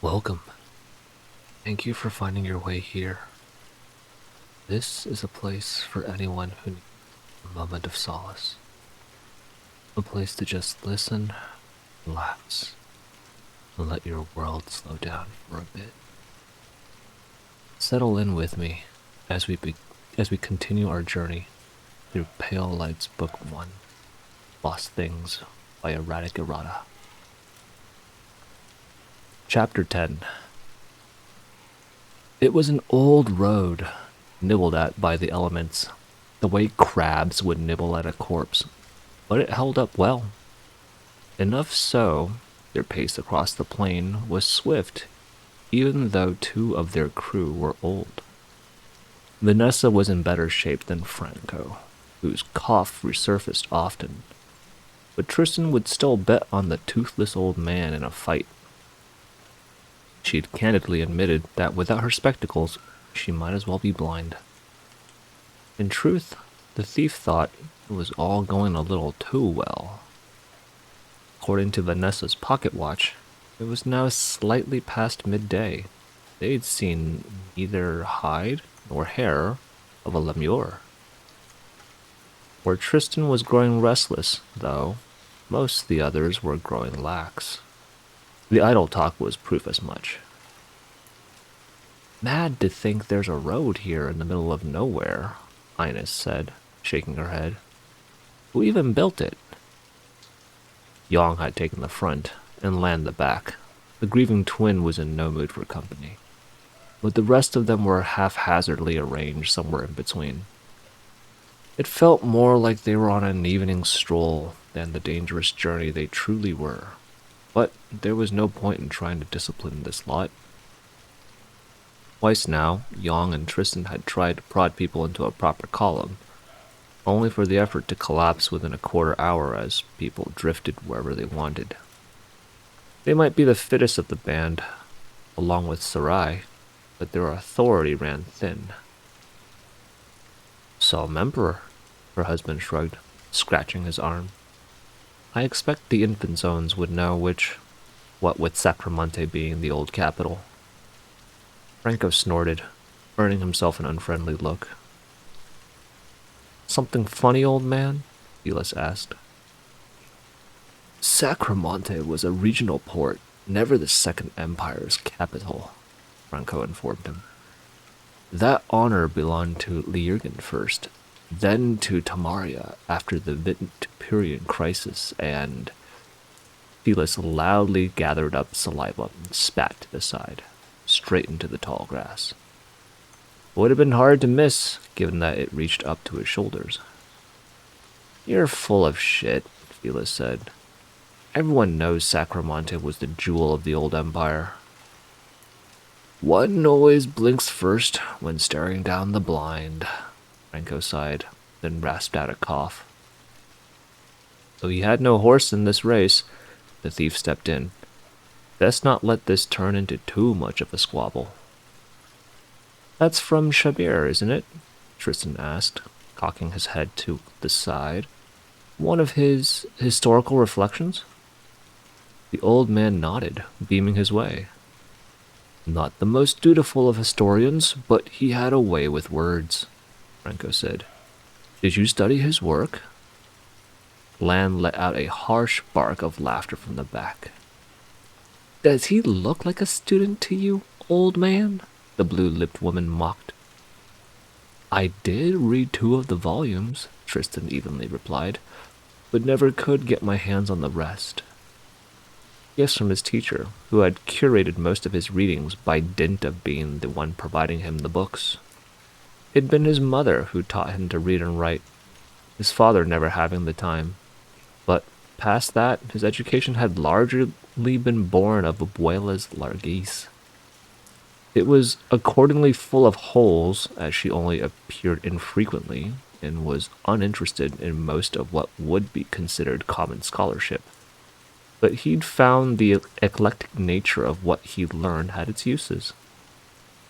Welcome. Thank you for finding your way here. This is a place for anyone who needs a moment of solace. A place to just listen, relax, and let your world slow down for a bit. Settle in with me as we continue our journey through Pale Light's Book 1, Lost Things by ErraticErrata. Chapter 10. It was an old road, nibbled at by the elements, the way crabs would nibble at a corpse, but it held up well. Enough so, their pace across the plain was swift, even though two of their crew were old. Vanessa was in better shape than Franco, whose cough resurfaced often, but Tristan would still bet on the toothless old man in a fight. She'd candidly admitted that without her spectacles, she might as well be blind. In truth, the thief thought it was all going a little too well. According to Vanessa's pocket watch, it was now slightly past midday. They'd seen neither hide nor hair of a lemur. Where Tristan was growing restless, though, most of the others were growing lax. The idle talk was proof as much. Mad to think there's a road here in the middle of nowhere, Ines said, shaking her head. Who even built it? Yong had taken the front, and Lan the back. The grieving twin was in no mood for company, but the rest of them were haphazardly arranged somewhere in between. It felt more like they were on an evening stroll than the dangerous journey they truly were. But there was no point in trying to discipline this lot. Twice now, Yong and Tristan had tried to prod people into a proper column, only for the effort to collapse within a quarter hour as people drifted wherever they wanted. They might be the fittest of the band, along with Sarai, but their authority ran thin. Some emperor, her husband shrugged, scratching his arm. I expect the infant zones would know what with Sacramonte being the old capital. Franco snorted, earning himself an unfriendly look. Something funny, old man? Felix asked. Sacramonte was a regional port, never the Second Empire's capital, Franco informed him. That honor belonged to Liurgan first, then to Tamaria after the Vituperian crisis, and Felix loudly gathered up saliva and spat to the side, straight into the tall grass. Would have been hard to miss, given that it reached up to his shoulders. You're full of shit, Felix said. Everyone knows Sacramonte was the jewel of the old empire. One always blinks first when staring down the blind, Franco sighed, then rasped out a cough. Though he had no horse in this race, the thief stepped in. Best not let this turn into too much of a squabble. That's from Shabir, isn't it? Tristan asked, cocking his head to the side. One of his historical reflections? The old man nodded, beaming his way. Not the most dutiful of historians, but he had a way with words, Franco said. Did you study his work? Lan let out a harsh bark of laughter from the back. Does he look like a student to you, old man? The blue-lipped woman mocked. I did read 2 of the volumes, Tristan evenly replied, but never could get my hands on the rest. Gifts from his teacher, who had curated most of his readings by dint of being the one providing him the books. It'd been his mother who taught him to read and write, his father never having the time. But past that, his education had largely been born of abuela's largesse. It was accordingly full of holes, as she only appeared infrequently, and was uninterested in most of what would be considered common scholarship. But he'd found the eclectic nature of what he learned had its uses.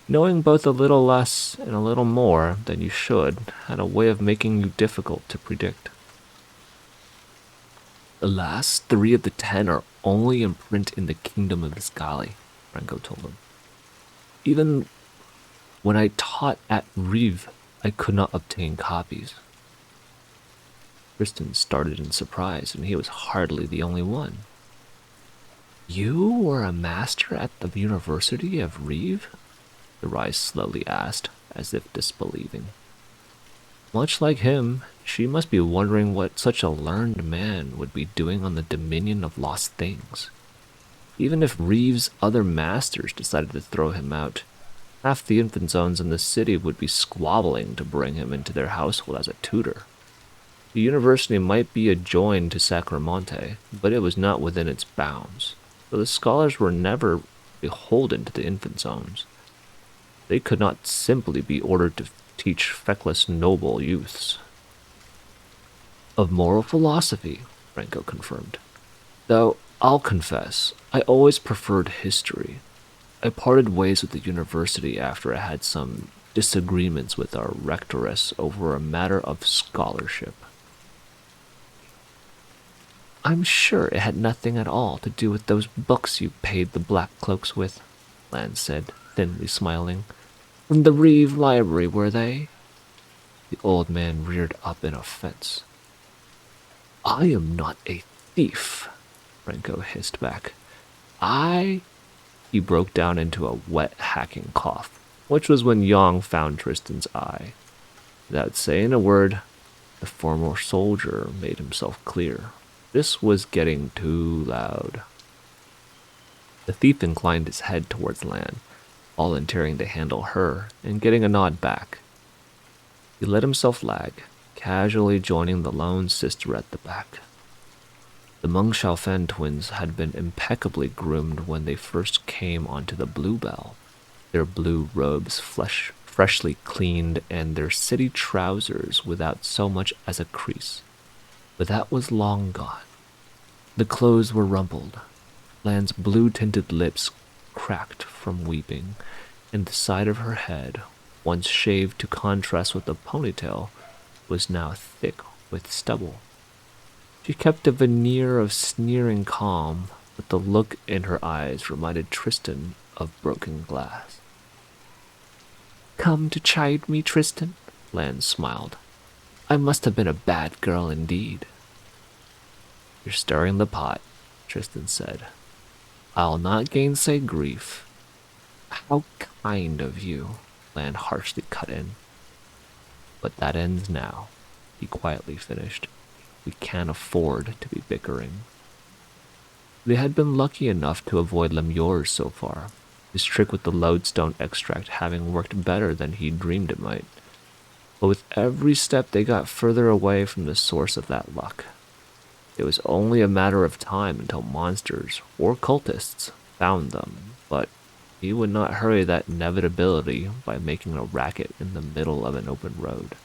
Knowing both a little less and a little more than you should had a way of making you difficult to predict. The last 3 of the 10 are only in print in the kingdom of Isgali, Franco told him. Even when I taught at Rive, I could not obtain copies. Tristan started in surprise, and he was hardly the only one. You were a master at the University of Rive? The Rise slowly asked, as if disbelieving. Much like him, she must be wondering what such a learned man would be doing on the Dominion of Lost Things. Even if Reeves' other masters decided to throw him out, half the infant zones in the city would be squabbling to bring him into their household as a tutor. The university might be adjoined to Sacramonte, but it was not within its bounds, so the scholars were never beholden to the infant zones. They could not simply be ordered to teach feckless noble youths. Of moral philosophy, Franco confirmed. Though, I'll confess, I always preferred history. I parted ways with the university after I had some disagreements with our rectoress over a matter of scholarship. I'm sure it had nothing at all to do with those books you paid the Black Cloaks with, Lan said, thinly smiling. From the Reeve Library, were they? The old man reared up in offense. I am not a thief, Franco hissed back. He broke down into a wet, hacking cough, which was when Yong found Tristan's eye. Without saying a word, the former soldier made himself clear. This was getting too loud. The thief inclined his head towards Lan, volunteering to handle her and getting a nod back. He let himself lag, casually joining the lone sister at the back. The Meng Xiaofen twins had been impeccably groomed when they first came onto the Bluebell, their blue robes freshly cleaned and their city trousers without so much as a crease. But that was long gone. The clothes were rumpled. Lan's blue-tinted lips cracked from weeping, and the side of her head, once shaved to contrast with the ponytail, was now thick with stubble. She kept a veneer of sneering calm, but the look in her eyes reminded Tristan of broken glass. Come to chide me, Tristan? Lan smiled. I must have been a bad girl indeed. You're stirring the pot, Tristan said. I'll not gainsay grief. How kind of you, Lan harshly cut in. But that ends now, he quietly finished. We can't afford to be bickering. They had been lucky enough to avoid Lemures so far, his trick with the lodestone extract having worked better than he dreamed it might. But with every step they got further away from the source of that luck. It was only a matter of time until monsters, or cultists, found them, but he would not hurry that inevitability by making a racket in the middle of an open road.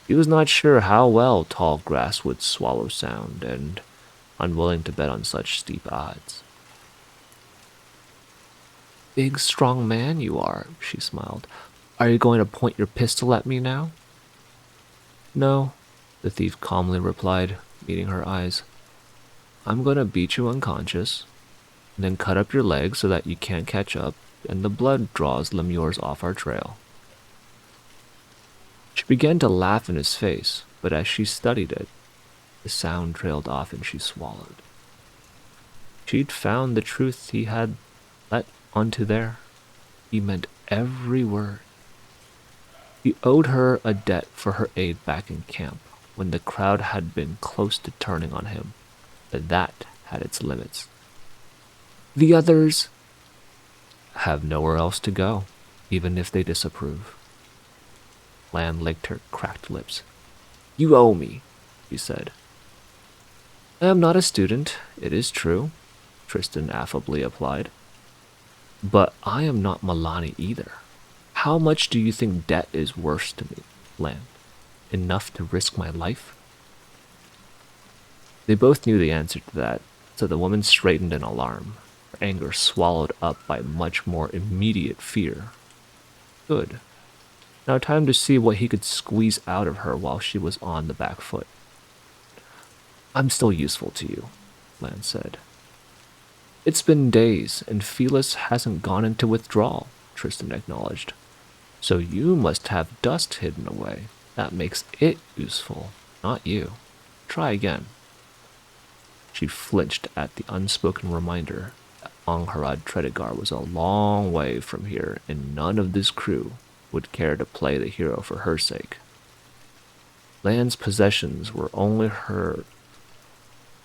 He was not sure how well tall grass would swallow sound, and unwilling to bet on such steep odds. Big, strong man you are, she smiled. Are you going to point your pistol at me now? No, the thief calmly replied, meeting her eyes. I'm going to beat you unconscious, and then cut up your leg so that you can't catch up, and the blood draws Lemures off our trail. She began to laugh in his face, but as she studied it, the sound trailed off and she swallowed. She'd found the truth he had let onto there. He meant every word. He owed her a debt for her aid back in camp, when the crowd had been close to turning on him, but that had its limits. The others have nowhere else to go, even if they disapprove. Lan licked her cracked lips. You owe me, she said. I am not a student, it is true, Tristan affably applied. But I am not Milani either. How much do you think debt is worth to me, Lan? Enough to risk my life? They both knew the answer to that, so the woman straightened in alarm, her anger swallowed up by much more immediate fear. Good. Now time to see what he could squeeze out of her while she was on the back foot. I'm still useful to you, Lan said. It's been days, and Felis hasn't gone into withdrawal, Tristan acknowledged. So you must have dust hidden away. That makes it useful, not you. Try again. She flinched at the unspoken reminder that Angharad Tredegar was a long way from here, and none of this crew would care to play the hero for her sake. Lan's possessions were only her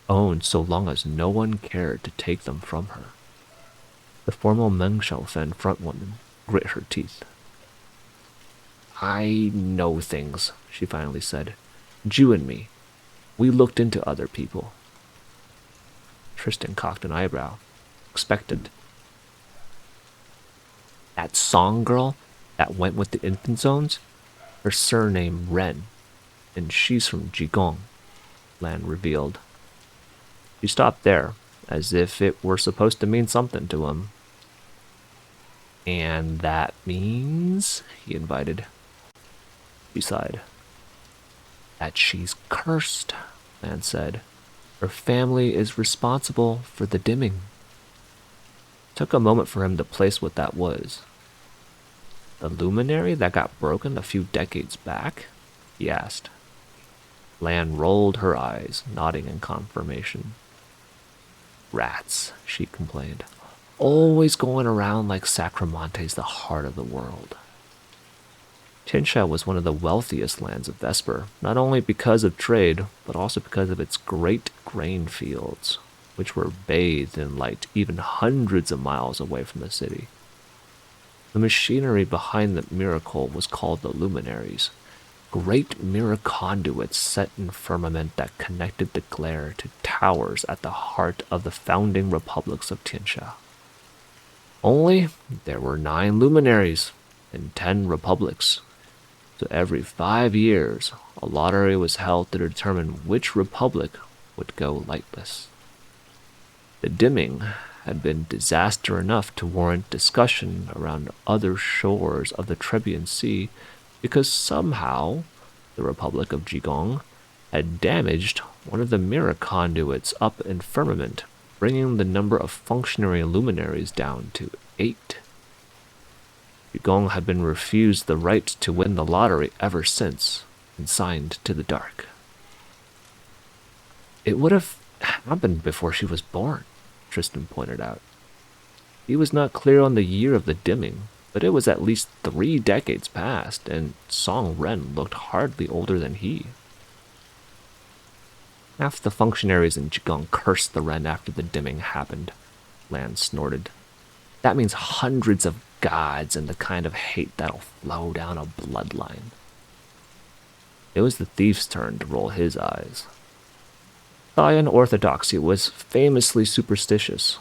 own so long as no one cared to take them from her. The formal Meng Xiaofen frontwoman grit her teeth. I know things, she finally said. Ju and me. We looked into other people. Tristan cocked an eyebrow, expectant. That Song girl that went with the infant zones? Her surname Ren, and she's from Jigong, Lan revealed. She stopped there, as if it were supposed to mean something to him. And that means, he invited. She sighed. That she's cursed, Lan said. Her family is responsible for the dimming. It took a moment for him to place what that was. The luminary that got broken a few decades back? He asked. Lan rolled her eyes, nodding in confirmation. Rats, she complained. Always going around like Sacramonte's the heart of the world. Tinsha was one of the wealthiest lands of Vesper, not only because of trade, but also because of its great grain fields, which were bathed in light even hundreds of miles away from the city. The machinery behind the miracle was called the luminaries, great mirror conduits set in firmament that connected the glare to towers at the heart of the founding republics of Tinsha. Only there were 9 luminaries and 10 republics. So every 5 years, a lottery was held to determine which republic would go lightless. The dimming had been disaster enough to warrant discussion around other shores of the Trebian Sea because somehow the Republic of Jigong had damaged one of the mirror conduits up in firmament, bringing the number of functionary luminaries down to 8. Jigong had been refused the right to win the lottery ever since, and signed to the dark. It would have happened before she was born, Tristan pointed out. He was not clear on the year of the dimming, but it was at least 3 decades past, and Song Ren looked hardly older than he. Half the functionaries in Jigong cursed the Ren after the dimming happened, Lan snorted. That means hundreds of gods and the kind of hate that'll flow down a bloodline. It was the thief's turn to roll his eyes. Thayan orthodoxy was famously superstitious,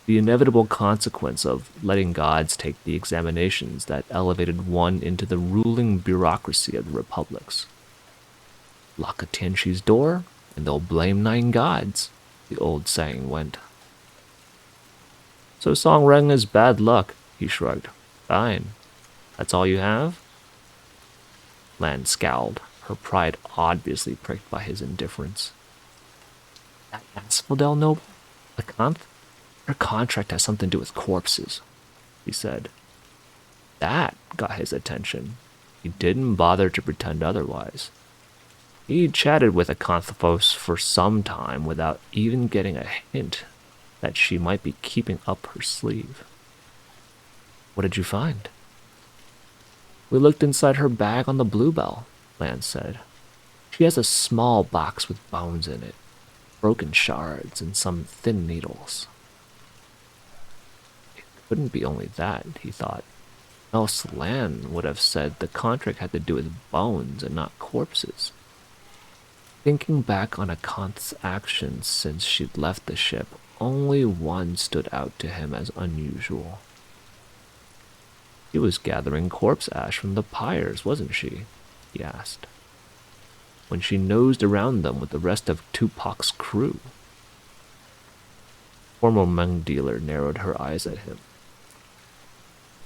the inevitable consequence of letting gods take the examinations that elevated one into the ruling bureaucracy of the republics. Lock a Tianshi's door, and they'll blame 9 gods, the old saying went. So Song Reng is bad luck, he shrugged. Fine. That's all you have? Lan scowled, her pride obviously pricked by his indifference. That Asphodel noble? Akanth? Her contract has something to do with corpses, he said. That got his attention. He didn't bother to pretend otherwise. He chatted with Akanthos for some time without even getting a hint that she might be keeping up her sleeve. What did you find? We looked inside her bag on the Bluebell, Lan said. She has a small box with bones in it, broken shards, and some thin needles. It couldn't be only that, he thought. Else Lan would have said the contract had to do with bones and not corpses. Thinking back on Akanth's actions since she'd left the ship, only one stood out to him as unusual. She was gathering corpse ash from the pyres, wasn't she? He asked. When she nosed around them with the rest of Tupac's crew. Formal Meng dealer narrowed her eyes at him.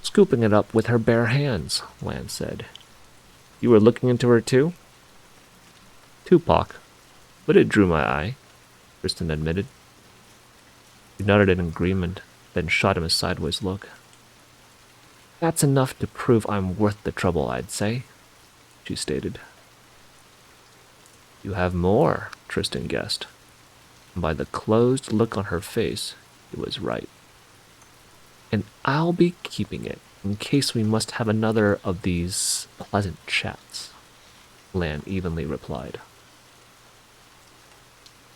Scooping it up with her bare hands, Lan said. You were looking into her too? Tupac, but it drew my eye, Tristan admitted. She nodded in agreement, then shot him a sideways look. That's enough to prove I'm worth the trouble, I'd say, she stated. You have more, Tristan guessed. And by the closed look on her face, he was right. And I'll be keeping it, in case we must have another of these pleasant chats, Lan evenly replied.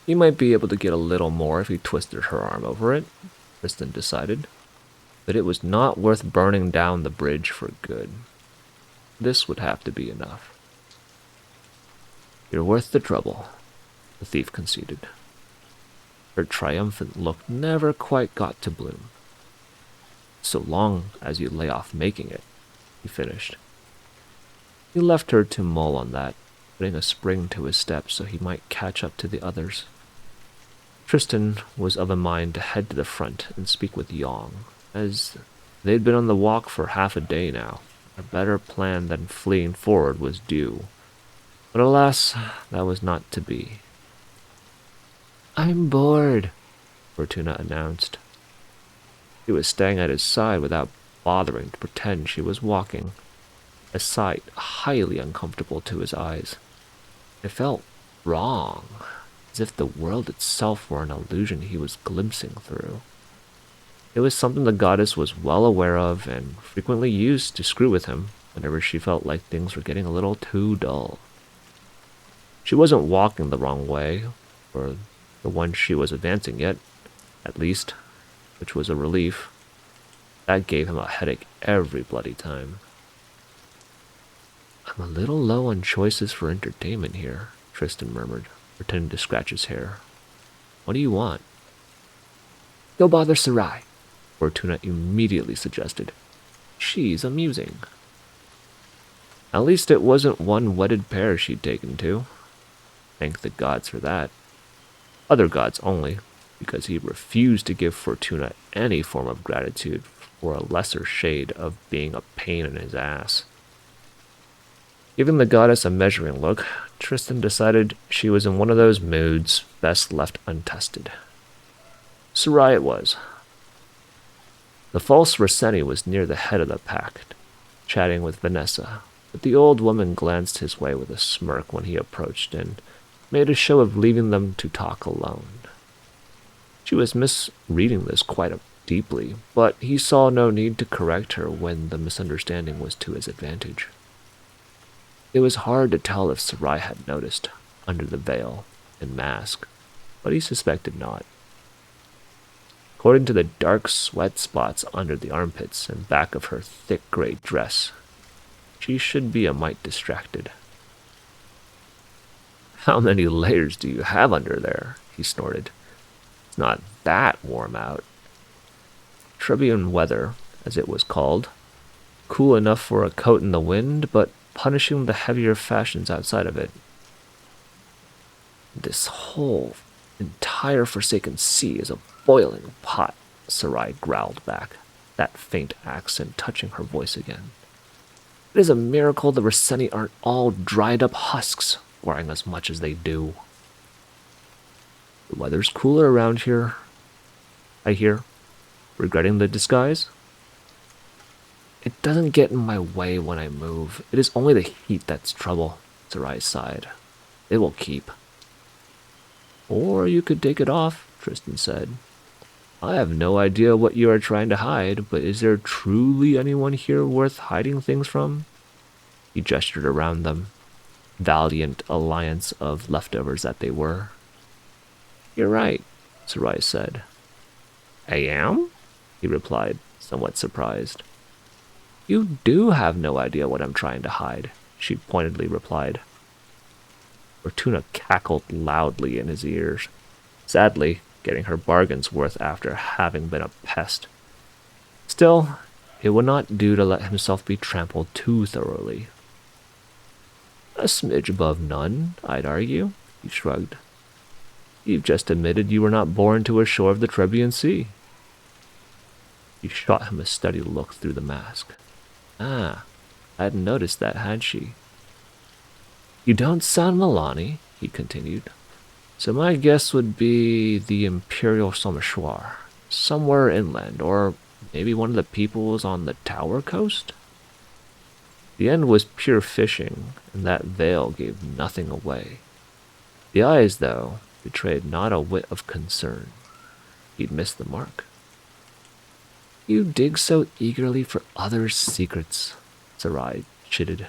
He might be able to get a little more if he twisted her arm over it, Tristan decided, but it was not worth burning down the bridge for good. This would have to be enough. You're worth the trouble, the thief conceded. Her triumphant look never quite got to Bloom. So long as you lay off making it, he finished. He left her to mull on that, putting a spring to his step so he might catch up to the others. Tristan was of a mind to head to the front and speak with Yong, as they'd been on the walk for half a day now. A better plan than fleeing forward was due. But alas, that was not to be. I'm bored, Fortuna announced. She was staying at his side without bothering to pretend she was walking, a sight highly uncomfortable to his eyes. It felt wrong, as if the world itself were an illusion he was glimpsing through. It was something the goddess was well aware of and frequently used to screw with him whenever she felt like things were getting a little too dull. She wasn't walking the wrong way, or the one she was advancing yet, at least, which was a relief. That gave him a headache every bloody time. I'm a little low on choices for entertainment here, Tristan murmured, pretending to scratch his hair. What do you want? Go bother Sarai, Fortuna immediately suggested. She's amusing. At least it wasn't one wedded pair she'd taken to. Thank the gods for that. Other gods only, because he refused to give Fortuna any form of gratitude for a lesser shade of being a pain in his ass. Giving the goddess a measuring look, Tristan decided she was in one of those moods best left untested. Sarai it was. The false Rossetti was near the head of the pack, chatting with Vanessa, but the old woman glanced his way with a smirk when he approached and made a show of leaving them to talk alone. She was misreading this quite deeply, but he saw no need to correct her when the misunderstanding was to his advantage. It was hard to tell if Sarai had noticed, under the veil and mask, but he suspected not. According to the dark sweat spots under the armpits and back of her thick gray dress, she should be a mite distracted. How many layers do you have under there? He snorted. It's not that warm out. Trebian weather, as it was called. Cool enough for a coat in the wind, but punishing the heavier fashions outside of it. This whole entire Forsaken Sea is a boiling pot, Sarai growled back, that faint accent touching her voice again. It is a miracle the Rossetti aren't all dried up husks, wearing as much as they do. The weather's cooler around here, I hear. Regretting the disguise? It doesn't get in my way when I move. It is only the heat that's trouble, Sarai sighed. It will keep. Or you could take it off, Tristan said. I have no idea what you are trying to hide, but is there truly anyone here worth hiding things from? He gestured around them, valiant alliance of leftovers that they were. You're right, Sarai said. I am? He replied, somewhat surprised. You do have no idea what I'm trying to hide, she pointedly replied. Fortuna cackled loudly in his ears, sadly getting her bargain's worth after having been a pest. Still, it would not do to let himself be trampled too thoroughly. A smidge above none, I'd argue, he shrugged. You've just admitted you were not born to a shore of the Trebian Sea. She shot him a steady look through the mask. Ah, hadn't noticed that, had she? You don't sound Milani, he continued, so my guess would be the Imperial Sommerschwar. somewhere inland, or maybe one of the peoples on the Tower Coast? The end was pure fishing, and that veil gave nothing away. The eyes, though, betrayed not a whit of concern. He'd missed the mark. You dig so eagerly for others' secrets, Sarai chided.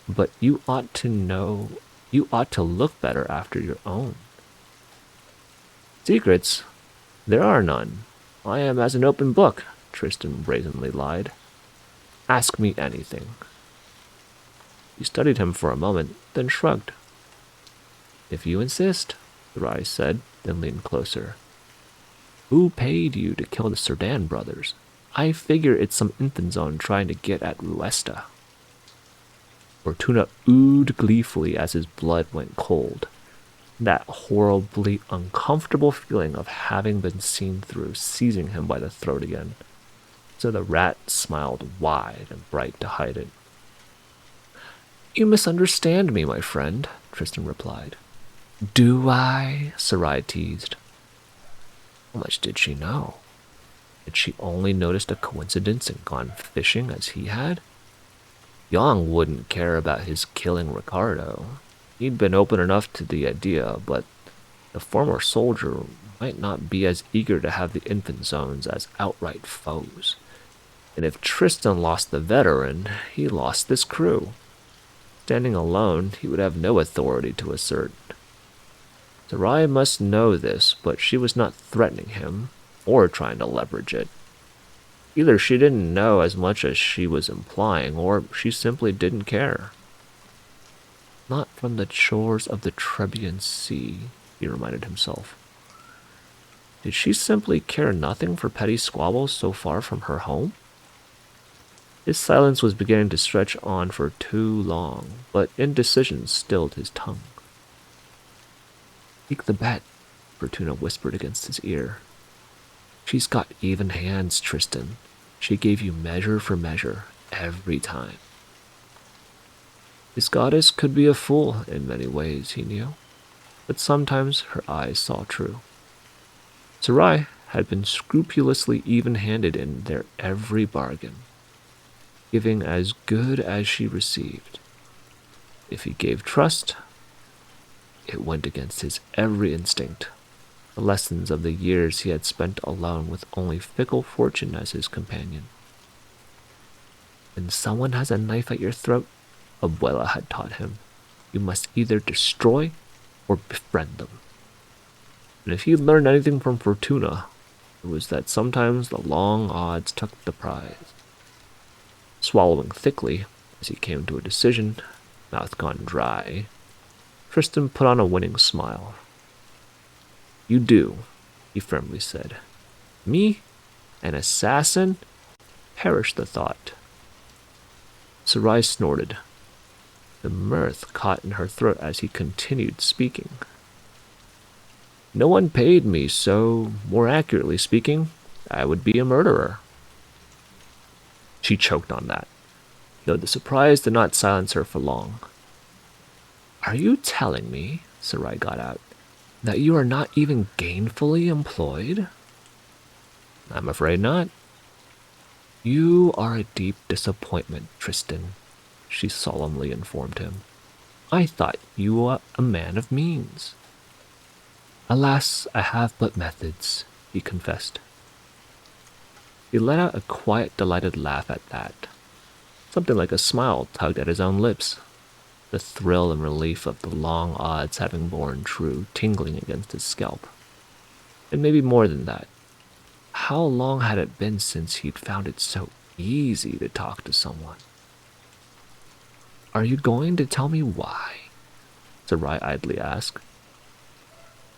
But you ought to look better after your own. Secrets? There are none. I am as an open book, Tristan brazenly lied. Ask me anything. He studied him for a moment, then shrugged. If you insist, Sarai said, then leaned closer. Who paid you to kill the Serdan brothers? I figure it's some Inthanzone trying to get at Ruesta. Fortuna oohed gleefully as his blood went cold. That horribly uncomfortable feeling of having been seen through seizing him by the throat again. So the rat smiled wide and bright to hide it. You misunderstand me, my friend, Tristan replied. Do I? Sarai teased. How much did she know? Had she only noticed a coincidence and gone fishing as he had? Yang wouldn't care about his killing Ricardo. He'd been open enough to the idea, but the former soldier might not be as eager to have the infant zones as outright foes. And if Tristan lost the veteran, he lost this crew. Standing alone, he would have no authority to assert. Sarai must know this, but she was not threatening him, or trying to leverage it. Either she didn't know as much as she was implying, or she simply didn't care. Not from the shores of the Trebian Sea, he reminded himself. Did she simply care nothing for petty squabbles so far from her home? His silence was beginning to stretch on for too long, but indecision stilled his tongue. Take the bet, Fortuna whispered against his ear. She's got even hands, Tristan. She gave you measure for measure, every time. His goddess could be a fool in many ways, he knew, but sometimes her eyes saw true. Sarai had been scrupulously even-handed in their every bargain, giving as good as she received. If he gave trust, it went against his every instinct, the lessons of the years he had spent alone with only fickle fortune as his companion. When someone has a knife at your throat, Abuela had taught him, you must either destroy or befriend them. And if he learned anything from Fortuna, it was that sometimes the long odds took the prize. Swallowing thickly, as he came to a decision, mouth gone dry, Tristan put on a winning smile. You do, he firmly said. Me? An assassin? Perish the thought. Sarai snorted. The mirth caught in her throat as he continued speaking. No one paid me, so, more accurately speaking, I would be a murderer. She choked on that, though the surprise did not silence her for long. Are you telling me, Sarai got out, that you are not even gainfully employed? I'm afraid not. You are a deep disappointment, Tristan, she solemnly informed him. I thought you were a man of means. Alas, I have but methods, he confessed. He let out a quiet, delighted laugh at that. Something like a smile tugged at his own lips, the thrill and relief of the long odds having borne true tingling against his scalp. And maybe more than that. How long had it been since he'd found it so easy to talk to someone? Are you going to tell me why? Sarai idly asked.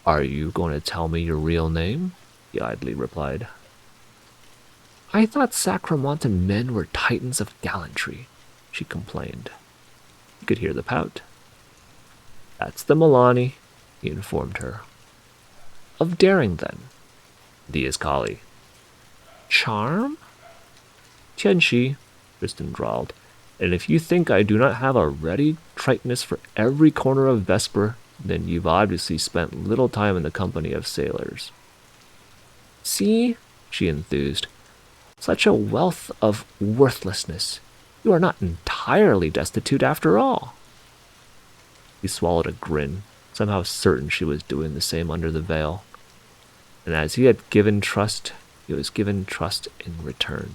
Are you going to tell me your real name? He idly replied. I thought Sacramontan men were titans of gallantry, she complained. He could hear the pout. That's the Milani, he informed her. Of daring, then. Diaz-Kali. Charm? Tianxi, Tristan drawled, and if you think I do not have a ready triteness for every corner of Vesper, then you've obviously spent little time in the company of sailors. See, she enthused, such a wealth of worthlessness. You are not entirely destitute after all. He swallowed a grin, somehow certain she was doing the same under the veil. And as he had given trust, he was given trust in return.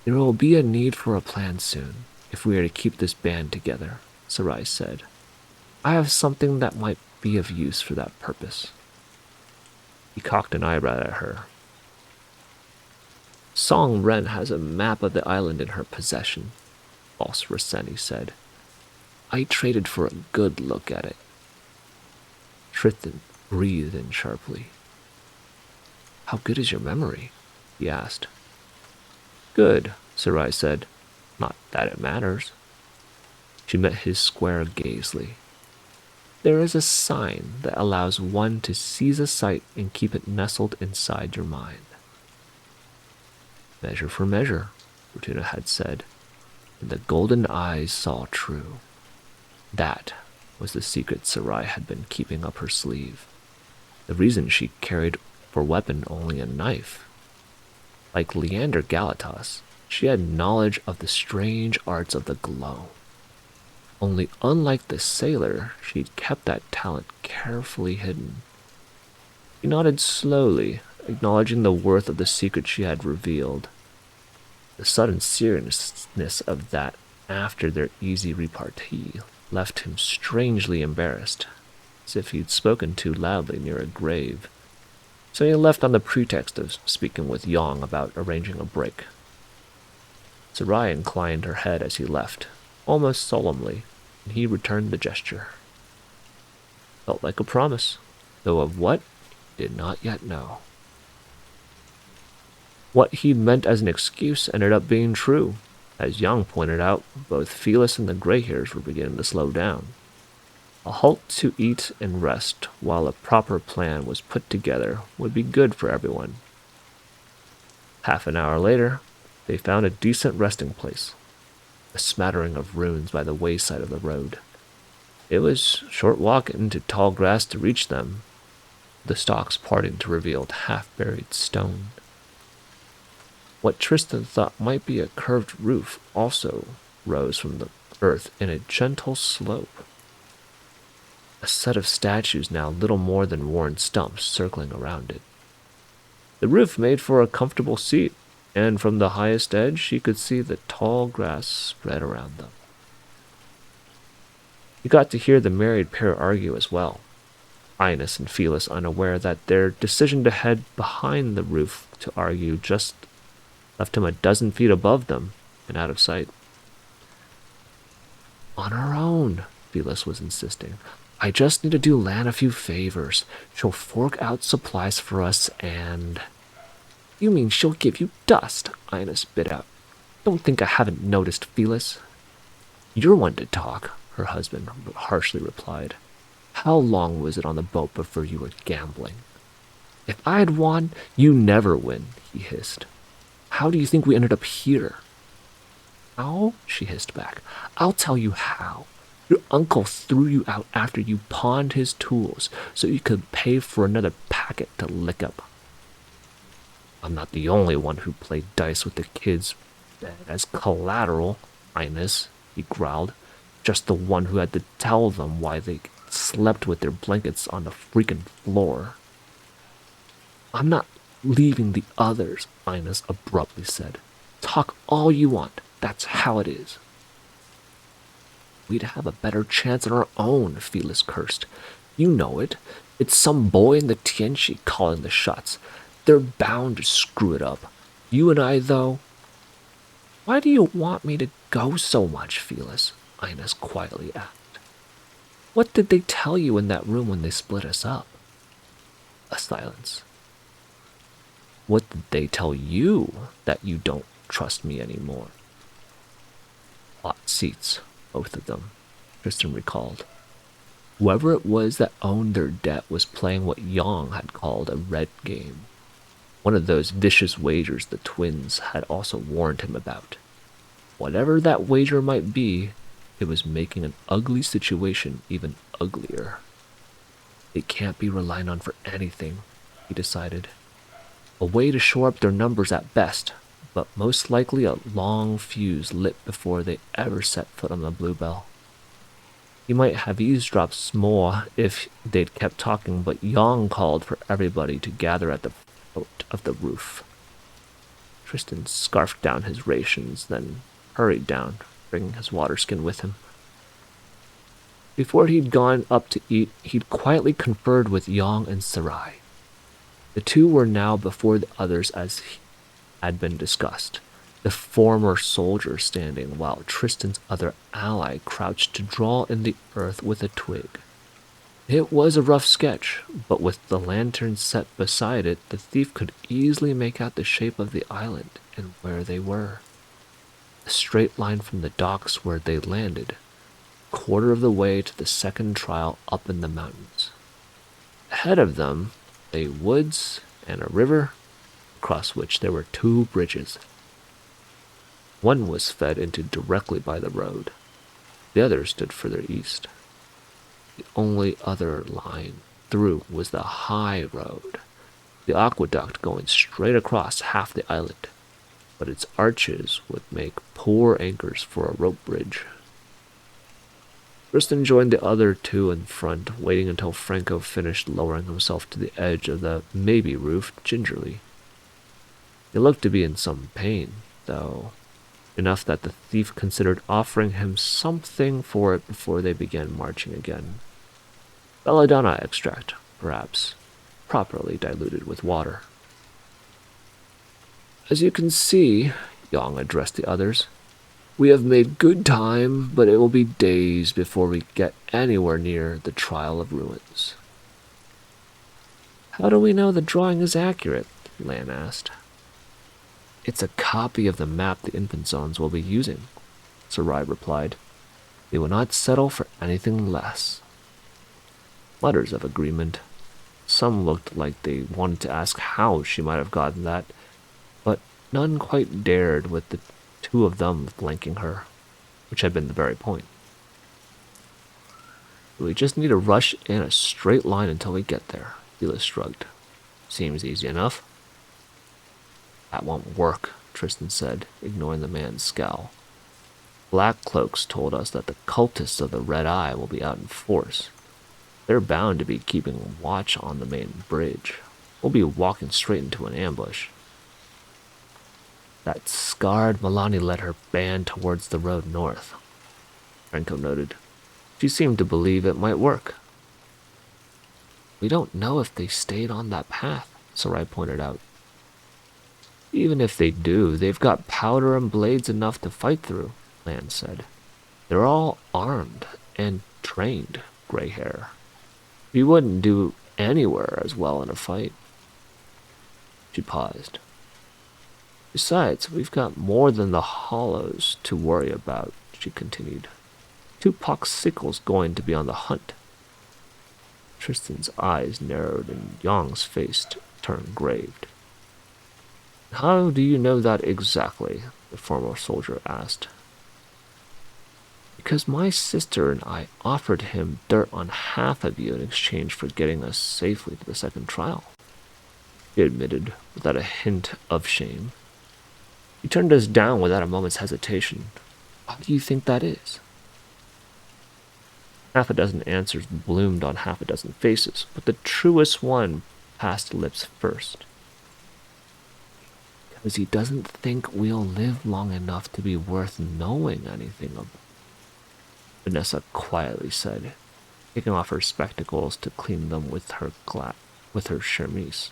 There will be a need for a plan soon, if we are to keep this band together, Sarai said. I have something that might be of use for that purpose. He cocked an eyebrow at her. Song Ren has a map of the island in her possession, Boss Rasseni said. I traded for a good look at it. Tristan breathed in sharply. How good is your memory? He asked. Good, Sarai said. Not that it matters. She met his square gazely. There is a sign that allows one to seize a sight and keep it nestled inside your mind. Measure for measure, Fortuna had said, and the golden eyes saw true. That was the secret Sarai had been keeping up her sleeve. The reason she carried for weapon only a knife. Like Leander Galatas, she had knowledge of the strange arts of the glow. Only unlike the sailor, she'd kept that talent carefully hidden. She nodded slowly, acknowledging the worth of the secret she had revealed. The sudden seriousness of that after their easy repartee left him strangely embarrassed, as if he'd spoken too loudly near a grave. So he left on the pretext of speaking with Yang about arranging a break. Sarai inclined her head as he left, almost solemnly, and he returned the gesture. Felt like a promise, though of what, he did not yet know. What he meant as an excuse ended up being true. As Yang pointed out, both Felis and the gray hairs were beginning to slow down. A halt to eat and rest while a proper plan was put together would be good for everyone. Half an hour later, they found a decent resting place, a smattering of ruins by the wayside of the road. It was a short walk into tall grass to reach them, the stalks parting to reveal half-buried stone. What Tristan thought might be a curved roof also rose from the earth in a gentle slope. A set of statues now little more than worn stumps circling around it. The roof made for a comfortable seat, and from the highest edge she could see the tall grass spread around them. He got to hear the married pair argue as well, Ines and Felis unaware that their decision to head behind the roof to argue just left him a dozen feet above them and out of sight. On our own, Felis was insisting. I just need to do Lan a few favors. She'll fork out supplies for us and... You mean she'll give you dust? Ines bit out. Don't think I haven't noticed, Felis. You're one to talk, her husband harshly replied. How long was it on the boat before you were gambling? If I had won, you never win, he hissed. How do you think we ended up here? How? She hissed back. I'll tell you how. Your uncle threw you out after you pawned his tools so you could pay for another packet to lick up. I'm not the only one who played dice with the kids as collateral, Ines, he growled. Just the one who had to tell them why they slept with their blankets on the freaking floor. I'm not leaving the others, Ines abruptly said. Talk all you want. That's how it is. We'd have a better chance on our own, Felis cursed. You know it. It's some boy in the Tianchi calling the shots. They're bound to screw it up. You and I, though... Why do you want me to go so much, Felis? Ines quietly asked. What did they tell you in that room when they split us up? A silence. What did they tell you that you don't trust me anymore? Hot seats, both of them, Tristan recalled. Whoever it was that owned their debt was playing what Yang had called a red game. One of those vicious wagers the twins had also warned him about. Whatever that wager might be, it was making an ugly situation even uglier. They can't be relied on for anything, he decided. A way to shore up their numbers at best, but most likely a long fuse lit before they ever set foot on the Bluebell. He might have eavesdropped more if they'd kept talking, but Yong called for everybody to gather at the foot of the roof. Tristan scarfed down his rations, then hurried down, bringing his water skin with him. Before he'd gone up to eat, he'd quietly conferred with Yong and Sarai. The two were now before the others as had been discussed, the former soldier standing while Tristan's other ally crouched to draw in the earth with a twig. It was a rough sketch, but with the lantern set beside it, the thief could easily make out the shape of the island and where they were. A straight line from the docks where they landed, a quarter of the way to the second trial up in the mountains. Ahead of them lay woods and a river, across which there were two bridges. One was fed into directly by the road. The other stood further east. The only other line through was the high road, the aqueduct going straight across half the island, but its arches would make poor anchors for a rope bridge. Tristan joined the other two in front, waiting until Franco finished lowering himself to the edge of the maybe roof gingerly. He looked to be in some pain, though, enough that the thief considered offering him something for it before they began marching again. Belladonna extract, perhaps, properly diluted with water. As you can see, Yong addressed the others, we have made good time, but it will be days before we get anywhere near the Trial of Ruins. How do we know the drawing is accurate? Lan asked. It's a copy of the map the infant zones will be using, Sarai replied. They will not settle for anything less. Mutters of agreement. Some looked like they wanted to ask how she might have gotten that, but none quite dared with the two of them flanking her, which had been the very point. We just need to rush in a straight line until we get there, Hila shrugged. Seems easy enough. That won't work, Tristan said, ignoring the man's scowl. Black Cloaks told us that the cultists of the Red Eye will be out in force. They're bound to be keeping watch on the main bridge. We'll be walking straight into an ambush. That scarred Milani led her band towards the road north, Franco noted. She seemed to believe it might work. We don't know if they stayed on that path, Sarai pointed out. Even if they do, they've got powder and blades enough to fight through, Lan said. They're all armed and trained, gray hair. We wouldn't do anywhere as well in a fight. She paused. Besides, we've got more than the hollows to worry about, she continued. Tupac's sickle's going to be on the hunt. Tristan's eyes narrowed and Yong's face turned grave. How do you know that exactly? The former soldier asked. Because my sister and I offered him dirt on half of you in exchange for getting us safely to the second trial, he admitted without a hint of shame. He turned us down without a moment's hesitation. Why do you think that is? Half a dozen answers bloomed on half a dozen faces, but the truest one passed lips first. Because he doesn't think we'll live long enough to be worth knowing anything about, Vanessa quietly said, taking off her spectacles to clean them with her chemise.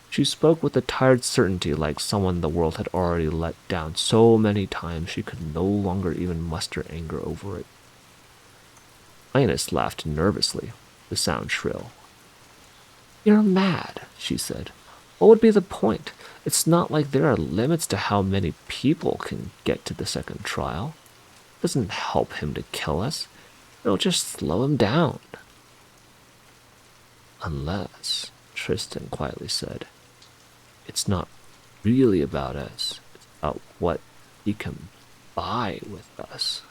She spoke with a tired certainty like someone the world had already let down so many times she could no longer even muster anger over it. Lioness laughed nervously, the sound shrill. You're mad, she said. What would be the point? It's not like there are limits to how many people can get to the second trial. It doesn't help him to kill us. It'll just slow him down. Unless, Tristan quietly said, it's not really about us. It's about what he can buy with us.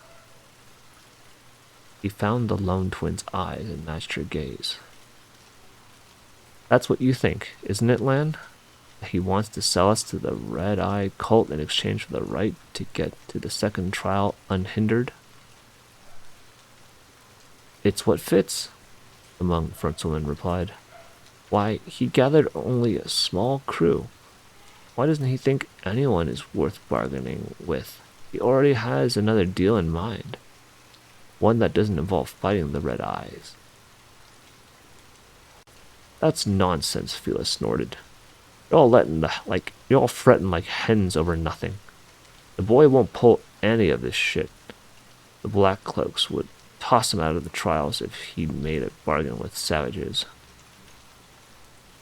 He found the lone twin's eyes and matched her gaze. That's what you think, isn't it, Lan? He wants to sell us to the Red Eye cult in exchange for the right to get to the second trial unhindered? It's what fits, the monk Frontzelman replied. Why, he gathered only a small crew. Why doesn't he think anyone is worth bargaining with? He already has another deal in mind. One that doesn't involve fighting the Red Eyes. That's nonsense, Fila snorted. You're all fretting like hens over nothing. The boy won't pull any of this shit. The Black Cloaks would toss him out of the trials if he made a bargain with savages.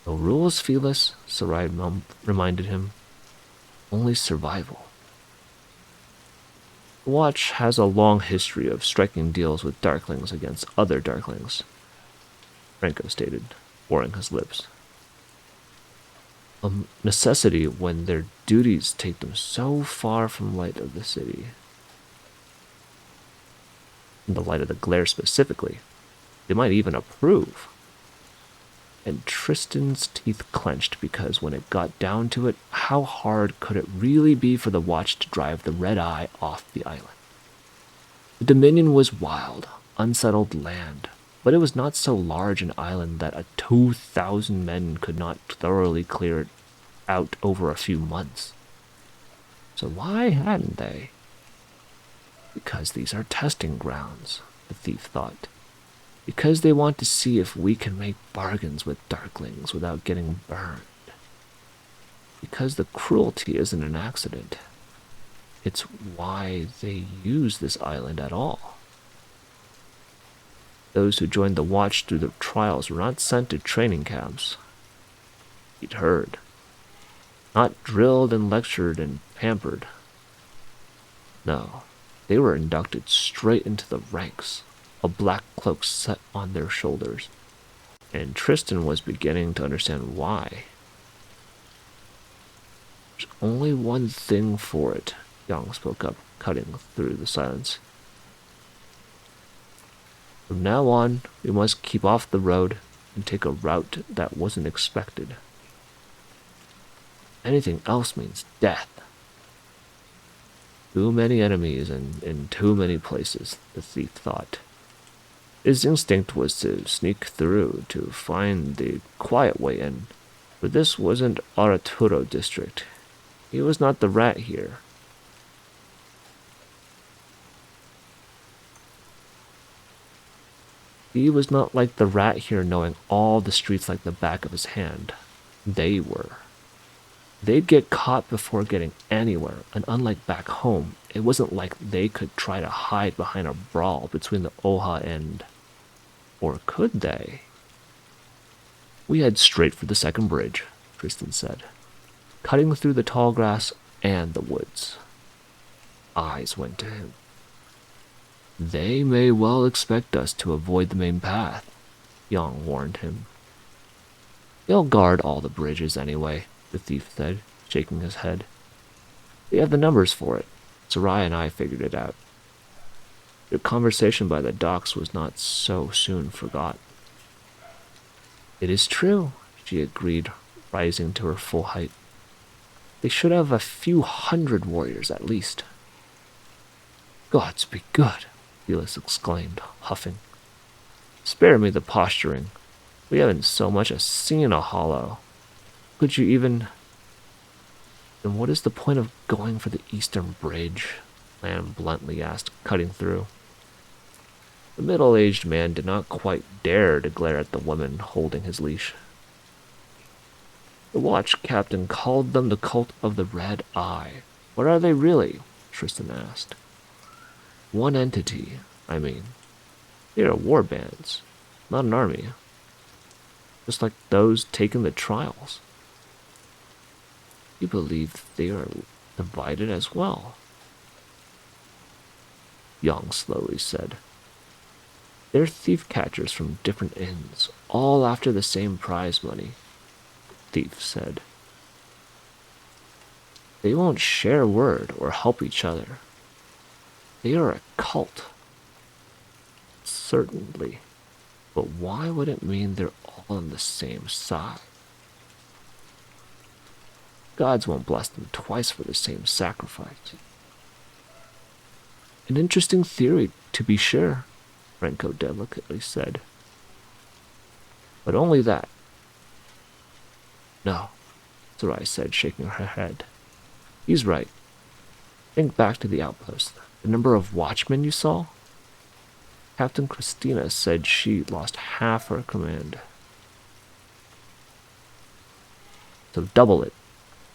No rules, Felis, Sarai reminded him. Only survival. The Watch has a long history of striking deals with Darklings against other Darklings, Franco stated, pouring his lips. A necessity when their duties take them so far from light of the city. In the light of the glare specifically. They might even approve. And Tristan's teeth clenched because when it got down to it, how hard could it really be for the Watch to drive the Red Eye off the island? The Dominion was wild, unsettled land, but it was not so large an island that 2,000 men could not thoroughly clear it out over a few months. So why hadn't they? Because these are testing grounds, the thief thought. Because they want to see if we can make bargains with Darklings without getting burned. Because the cruelty isn't an accident. It's why they use this island at all. Those who joined the Watch through the trials were not sent to training camps. He'd heard. Not drilled and lectured and pampered. No, they were inducted straight into the ranks, a black cloak set on their shoulders. And Tristan was beginning to understand why. There's only one thing for it, Yang spoke up, cutting through the silence. From now on, we must keep off the road and take a route that wasn't expected. Anything else means death. Too many enemies and in too many places, the thief thought. His instinct was to sneak through to find the quiet way in, but this wasn't Araturo district. He was not the rat here. He was not like the rat here knowing all the streets like the back of his hand. They were. They'd get caught before getting anywhere, and unlike back home, it wasn't like they could try to hide behind a brawl between the Oha and... Or could they? We head straight for the second bridge, Tristan said, cutting through the tall grass and the woods. Eyes went to him. They may well expect us to avoid the main path, Yang warned him. They'll guard all the bridges anyway, the thief said, shaking his head. We have the numbers for it. Sarai and I figured it out. Their conversation by the docks was not so soon forgot. It is true, she agreed, rising to her full height. They should have a few hundred warriors at least. Gods be good, Felix exclaimed, huffing. Spare me the posturing. We haven't so much as seen a hollow. Could you even... Then what is the point of going for the eastern bridge? Lamb bluntly asked, cutting through. The middle-aged man did not quite dare to glare at the woman holding his leash. The watch captain called them the cult of the Red Eye. What are they really? Tristan asked. One entity, I mean. They are war bands, not an army. Just like those taking the trials. You believe they are divided as well? Yang slowly said. They're thief catchers from different inns, all after the same prize money, Thief said. They won't share word or help each other. They are a cult. Certainly. But why would it mean they're all on the same side. Gods won't bless them twice for the same sacrifice. An interesting theory, to be sure, Renko delicately said. But only that. No, Sarai said, shaking her head. He's right. Think back to the outpost. The number of watchmen you saw? Captain Christina said she lost half her command. So double it.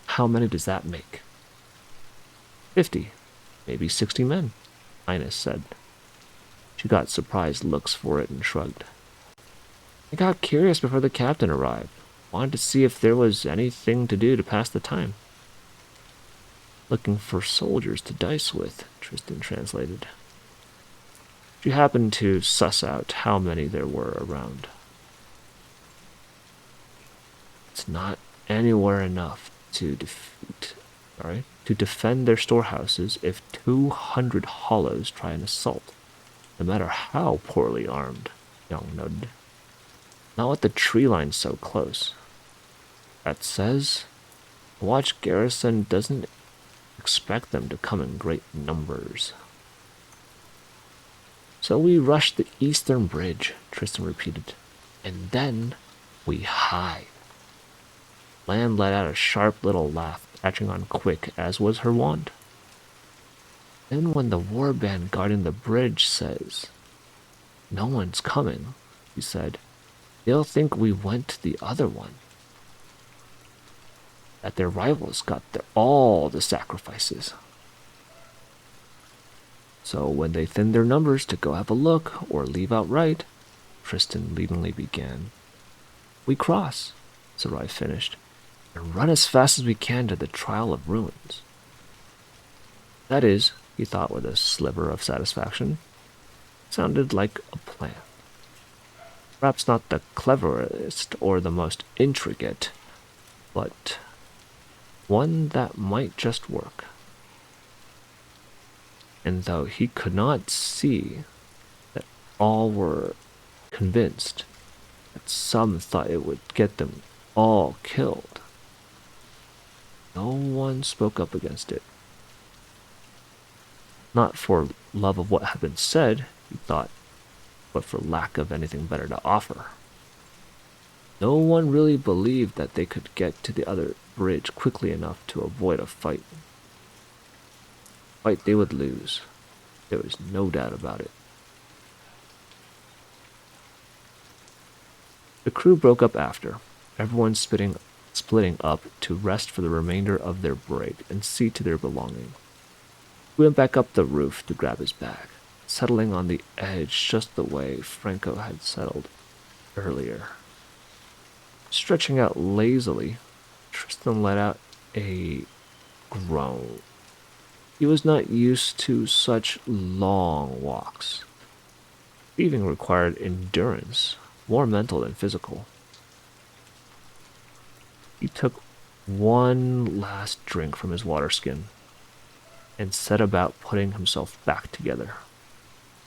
How many does that make? 50, maybe 60 men, Ines said. She got surprised looks for it and shrugged. I got curious before the captain arrived. Wanted to see if there was anything to do to pass the time. Looking for soldiers to dice with, Tristan translated. She happened to suss out how many there were around. It's not anywhere enough to defend their storehouses if 200 hollows try an assault, no matter how poorly armed, Young noted. Not with the tree line so close. That says, the watch garrison doesn't expect them to come in great numbers. So we rushed the eastern bridge, Tristan repeated, and then we hide. Lan let out a sharp little laugh, catching on quick, as was her wont. Then when the warband guarding the bridge says, no one's coming, he said, they'll think we went to the other one. That their rivals got all the sacrifices. So when they thinned their numbers to go have a look or leave outright, Tristan leadingly began. We cross, Sarai finished, and run as fast as we can to the Trial of Ruins. That is, he thought with a sliver of satisfaction, sounded like a plan. Perhaps not the cleverest or the most intricate, but one that might just work. And though he could not see that all were convinced, that some thought it would get them all killed, no one spoke up against it. Not for love of what had been said, he thought, but for lack of anything better to offer. No one really believed that they could get to the other bridge quickly enough to avoid a fight. Fight they would lose. There was no doubt about it. The crew broke up after, everyone splitting up to rest for the remainder of their break and see to their belongings. He went back up the roof to grab his bag, settling on the edge just the way Franco had settled earlier. Stretching out lazily, Tristan let out a groan. He was not used to such long walks. Thieving required endurance, more mental than physical. He took one last drink from his water skin and set about putting himself back together,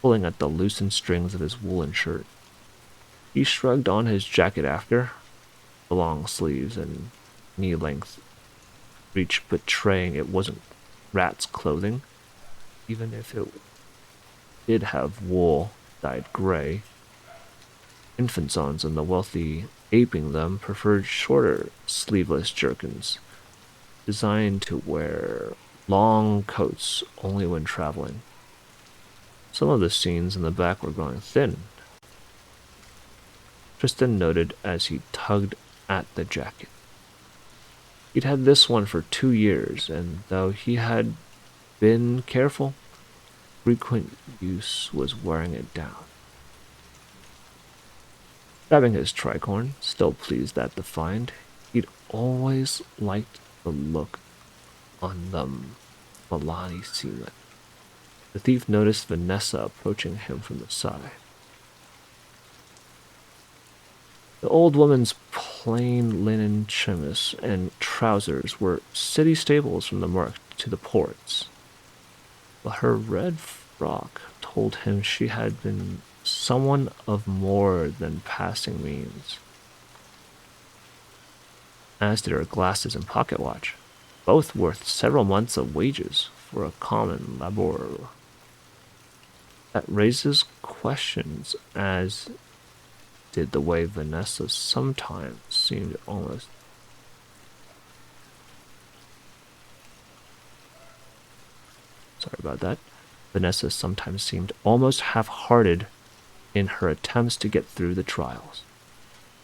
pulling at the loosened strings of his woolen shirt. He shrugged on his jacket after, the long sleeves and knee-length reach betraying it wasn't rat's clothing, even if it did have wool dyed gray. Infantons and the wealthy aping them preferred shorter, sleeveless jerkins, designed to wear long coats only when traveling. Some of the scenes in the back were growing thin. Tristan noted as he tugged at the jacket. He'd had this one for 2 years, and though he had been careful, frequent use was wearing it down. Grabbing his tricorn, still pleased at the find, he'd always liked the look on the Milani seaman. The thief noticed Vanessa approaching him from the side. The old woman's plain linen chemise and trousers were city staples from the market to the ports, but her red frock told him she had been someone of more than passing means. as did her glasses and pocket watch, both worth several months of wages for a common laborer. That raises questions, as did the way Vanessa sometimes seemed almost. Sorry about that. Vanessa sometimes seemed almost half-hearted in her attempts to get through the trials.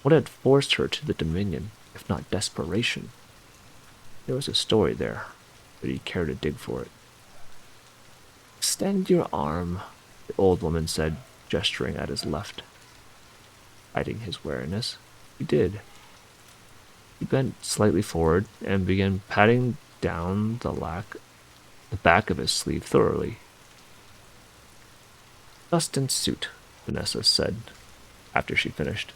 What had forced her to the Dominion, if not desperation? There was a story there, but he cared to dig for it. Extend your arm, the old woman said, gesturing at his left. Hiding his wariness, he did. He bent slightly forward and began patting down the back of his sleeve thoroughly. Dust and suit, Vanessa said, after she finished.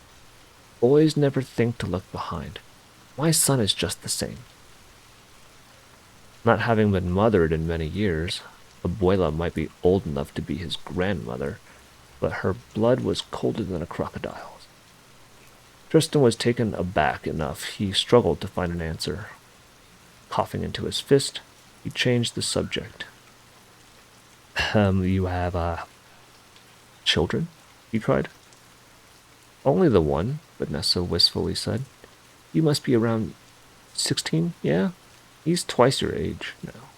Boys never think to look behind. My son is just the same. Not having been mothered in many years, Abuela might be old enough to be his grandmother, but her blood was colder than a crocodile's. Tristan was taken aback enough he struggled to find an answer. Coughing into his fist, he changed the subject. You have, children? He cried. Only the one, Vanessa wistfully said. You must be around 16, yeah? He's twice your age now.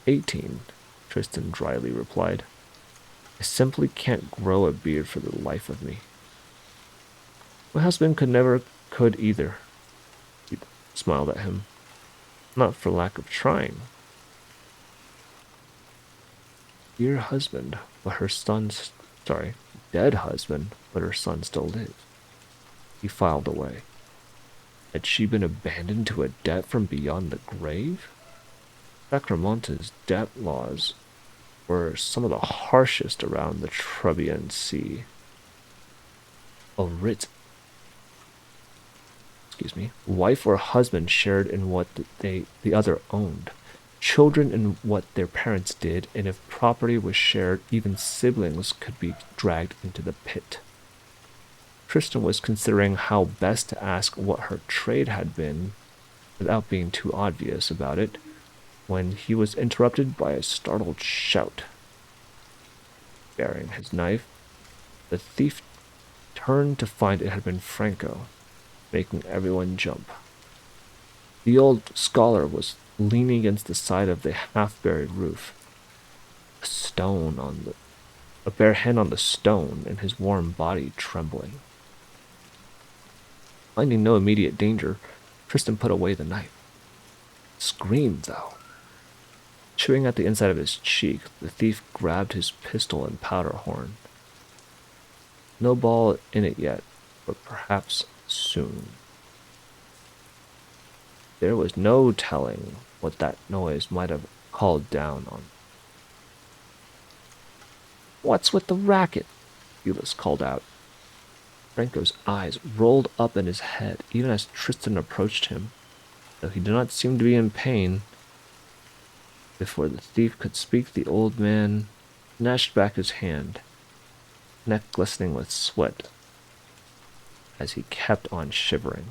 18, Tristan dryly replied. I simply can't grow a beard for the life of me. My husband could either. He smiled at him. Not for lack of trying. Dear husband, but her son's, dead husband, but her son still lives. He filed away. Had she been abandoned to a debt from beyond the grave? Sacramonte's debt laws were some of the harshest around the Trebian Sea. A wife or husband shared in what the other owned, children in what their parents did, and if property was shared, even siblings could be dragged into the pit. Tristan was considering how best to ask what her trade had been without being too obvious about it, when he was interrupted by a startled shout. Bearing his knife, the thief turned to find it had been Franco, making everyone jump. The old scholar was leaning against the side of the half-buried roof, a bare hand on the stone, and his warm body trembling. Finding no immediate danger, Tristan put away the knife. Screamed, though. Chewing at the inside of his cheek, the thief grabbed his pistol and powder horn. No ball in it yet, but perhaps soon. There was no telling what that noise might have called down on. What's with the racket? Euless called out. Franco's eyes rolled up in his head even as Tristan approached him, though he did not seem to be in pain. Before the thief could speak, the old man snatched back his hand, neck glistening with sweat, as he kept on shivering.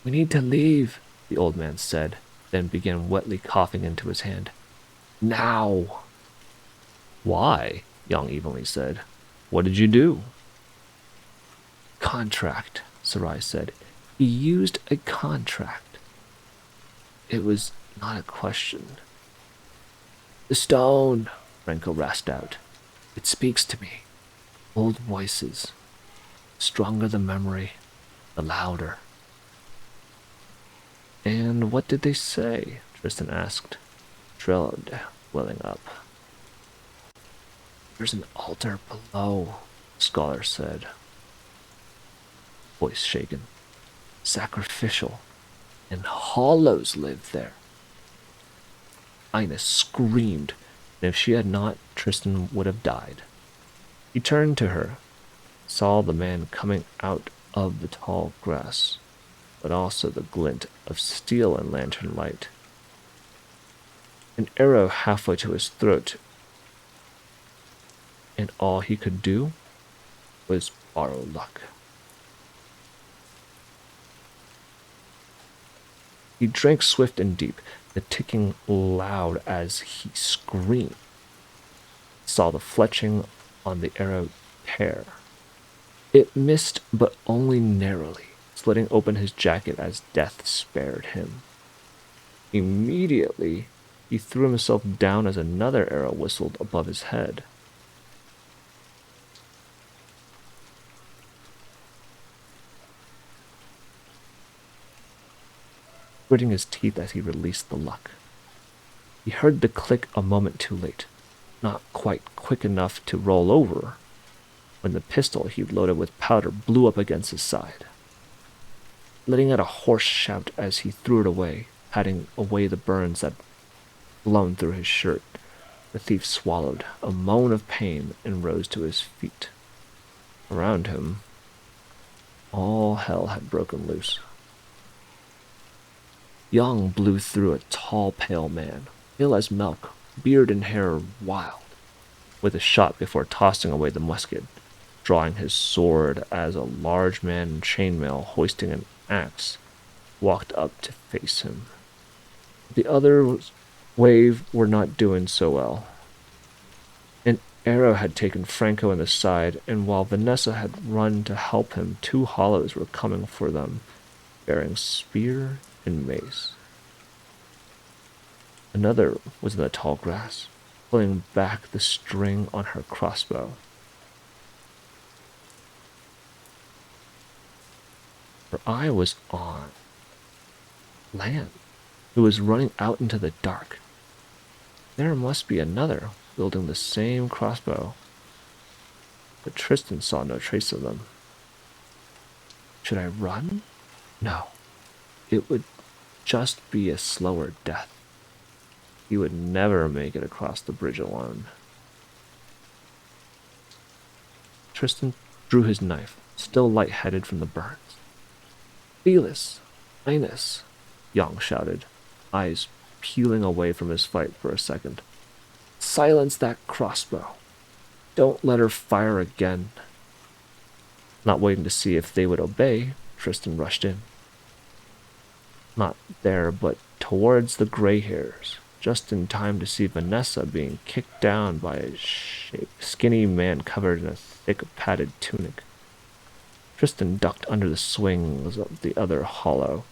We need to leave, the old man said, then began wetly coughing into his hand. Now! Why? Young evenly said. What did you do? Contract, Sarai said. He used a contract. It was not a question. The stone, Franco rasped out. It speaks to me. Old voices. Stronger the memory, the louder. And what did they say? Tristan asked, dread welling up. There's an altar below, the scholar said. Voice shaken. Sacrificial. And hollows live there. Ina screamed, and if she had not, Tristan would have died. He turned to her, saw the man coming out of the tall grass, but also the glint of steel and lantern light. An arrow halfway to his throat, and all he could do was borrow luck. He drank swift and deep, the ticking loud as he screamed. He saw the fletching on the arrow tear. It missed, but only narrowly, slitting open his jacket as death spared him. Immediately, he threw himself down as another arrow whistled above his head. Gritting his teeth as he released the luck. He heard the click a moment too late, not quite quick enough to roll over, when the pistol he'd loaded with powder blew up against his side. Letting out a hoarse shout as he threw it away, patting away the burns that blown through his shirt, the thief swallowed a moan of pain and rose to his feet. Around him, all hell had broken loose. Young blew through a tall, pale man, pale as milk, beard and hair wild, with a shot before tossing away the musket, drawing his sword as a large man in chainmail hoisting an axe walked up to face him. The others wave were not doing so well. An arrow had taken Franco in the side, and while Vanessa had run to help him, two hollows were coming for them, bearing spear and mace. Another was in the tall grass, pulling back the string on her crossbow. Her eye was on Lan, who was running out into the dark. There must be another wielding the same crossbow, but Tristan saw no trace of them. Should I run? No. It would just be a slower death. He would never make it across the bridge alone. Tristan drew his knife, still light-headed from the burns. Felis, Linus, Young shouted, eyes peeling away from his fight for a second. Silence that crossbow. Don't let her fire again. Not waiting to see if they would obey, Tristan rushed in. Not there, but towards the gray hairs, just in time to see Vanessa being kicked down by a skinny man covered in a thick padded tunic. Tristan ducked under the swings of the other hollow,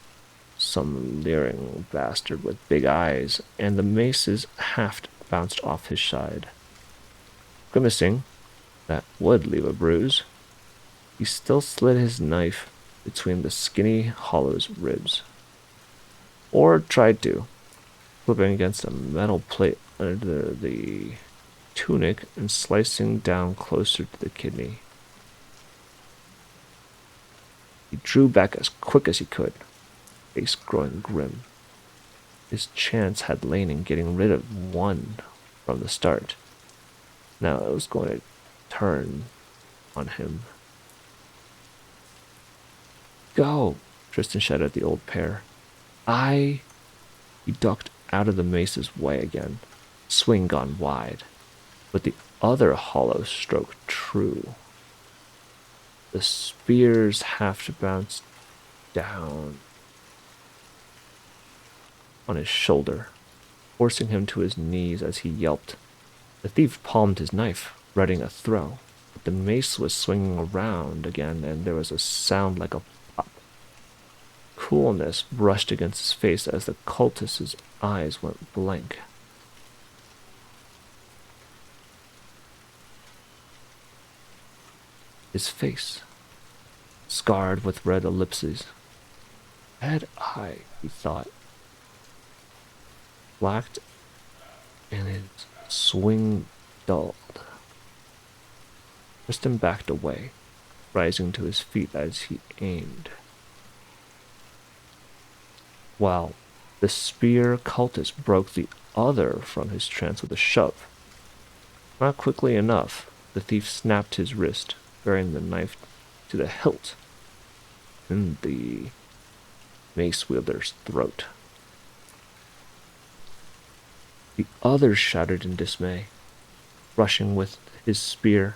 some leering bastard with big eyes, and the mace's haft bounced off his side. Grimacing, that would leave a bruise, he still slid his knife between the skinny hollow's ribs. Or tried to, flipping against a metal plate under the tunic and slicing down closer to the kidney. He drew back as quick as he could, face growing grim. His chance had lain in getting rid of one from the start. Now it was going to turn on him. Go, Tristan shouted at the old pair. He ducked out of the mace's way again, swing gone wide, but the other hollow stroke true. The spear's haft bounced down on his shoulder, forcing him to his knees as he yelped. The thief palmed his knife, readying a throw, but the mace was swinging around again, and there was a sound like a pop. Coolness brushed against his face as the cultist's eyes went blank. His face, scarred with red ellipses. Red eye, he thought. Blacked, and his swing dulled. Tristan backed away, rising to his feet as he aimed. While the spear cultist broke the other from his trance with a shove. Not quickly enough, the thief snapped his wrist, bearing the knife to the hilt in the mace wielder's throat. The others shouted in dismay, rushing with his spear.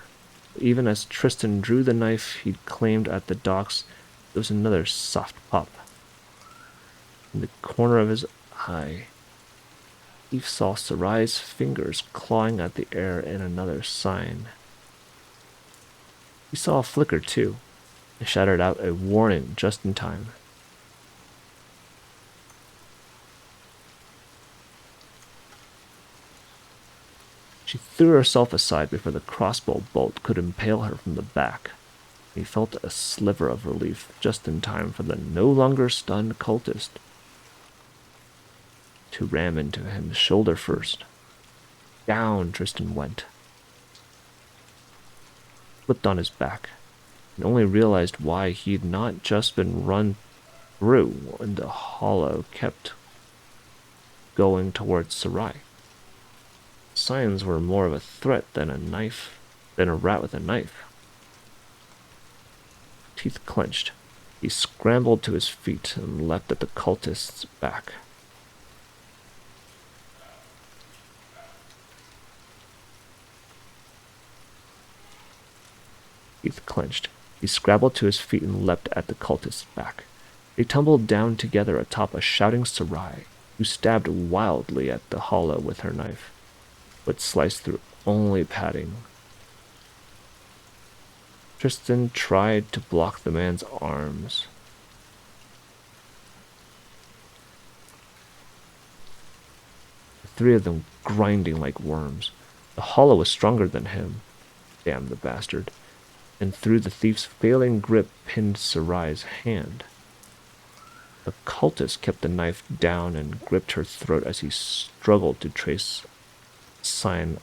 Even as Tristan drew the knife he'd claimed at the docks, there was another soft pop. In the corner of his eye, Eve saw Sarai's fingers clawing at the air in another sign. He saw a flicker too, and shouted out a warning just in time. She threw herself aside before the crossbow bolt could impale her from the back. He felt a sliver of relief just in time for the no longer stunned cultist to ram into him shoulder first. Down Tristan went, flipped on his back, and only realized why he'd not just been run through when the hollow kept going towards Sarai. Signs were more of a threat than a rat with a knife. Teeth clenched. He scrambled to his feet and leapt at the cultist's back. Teeth clenched. He scrambled to his feet and leapt at the cultist's back. They tumbled down together atop a shouting Sarai, who stabbed wildly at the hollow with her knife, but sliced through only padding. Tristan tried to block the man's arms. The three of them grinding like worms. The hollow was stronger than him. Damn the bastard. And through the thief's failing grip pinned Sarai's hand. The cultist kept the knife down and gripped her throat as he struggled to trace a sign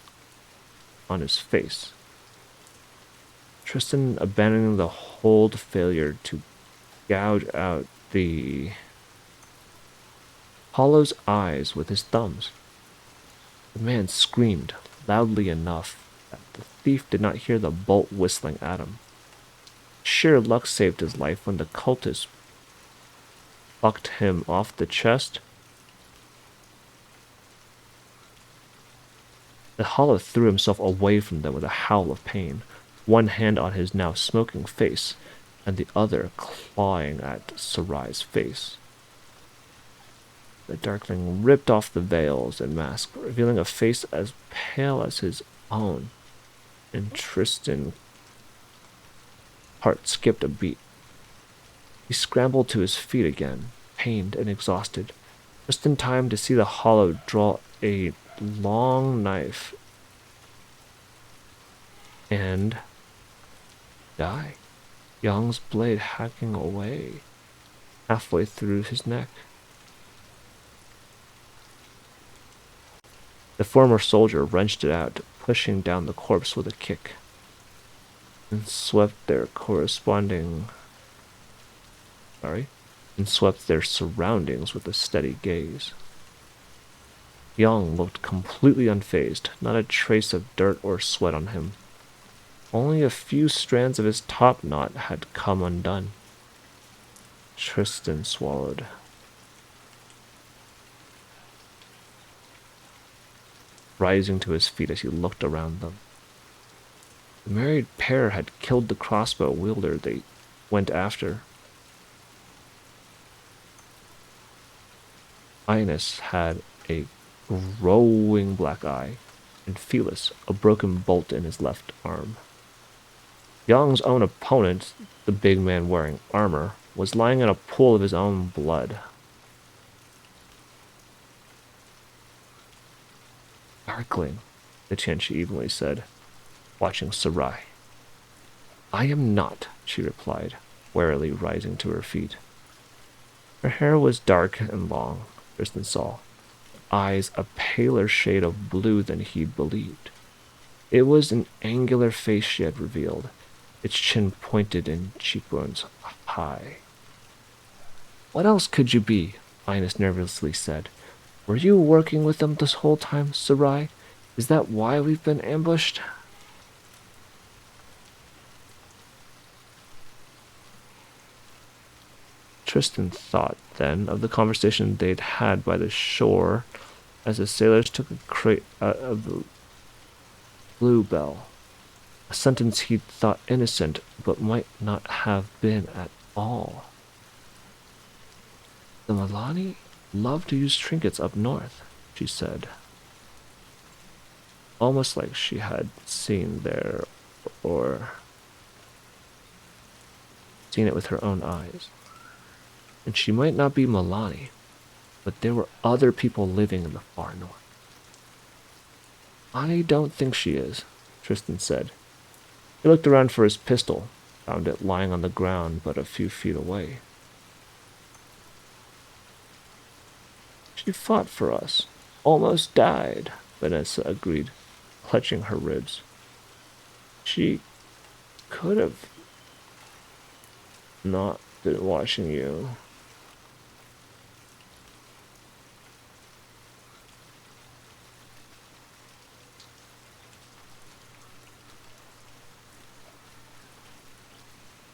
on his face. Tristan abandoning the hold failure to gouge out the hollow's eyes with his thumbs. The man screamed loudly enough that the thief did not hear the bolt whistling at him. Sheer luck saved his life when the cultist plucked him off the chest. The hollow threw himself away from them with a howl of pain, one hand on his now smoking face, and the other clawing at Sarai's face. The darkling ripped off the veils and mask, revealing a face as pale as his own, and Tristan's heart skipped a beat. He scrambled to his feet again, pained and exhausted, just in time to see the hollow draw a long knife and die. Young's blade hacking away halfway through his neck. The former soldier wrenched it out, pushing down the corpse with a kick, and swept their surroundings with a steady gaze. Young looked completely unfazed, not a trace of dirt or sweat on him. Only a few strands of his top knot had come undone. Tristan swallowed. Rising to his feet as he looked around them. The married pair had killed the crossbow wielder they went after. Ines had a growing black eye, and Felis a broken bolt in his left arm. Young's own opponent, the big man wearing armor, was lying in a pool of his own blood. Darkling, the Tianchi evenly said, watching Sarai. I am not, she replied, warily rising to her feet. Her hair was dark and long, Tristan saw, eyes a paler shade of blue than he'd believed. It was an angular face she had revealed, its chin pointed and cheekbones high. What else could you be? Ines nervously said. Were you working with them this whole time, Sarai? Is that why we've been ambushed? Tristan thought then of the conversation they'd had by the shore as the sailors took a crate out of the bluebell, a sentence he'd thought innocent but might not have been at all. The Milani love to use trinkets up north, she said, almost like she had or seen it with her own eyes. And she might not be Milani, but there were other people living in the far north. I don't think she is, Tristan said. He looked around for his pistol, found it lying on the ground but a few feet away. She fought for us. Almost died, Vanessa agreed, clutching her ribs. She could have not been watching you.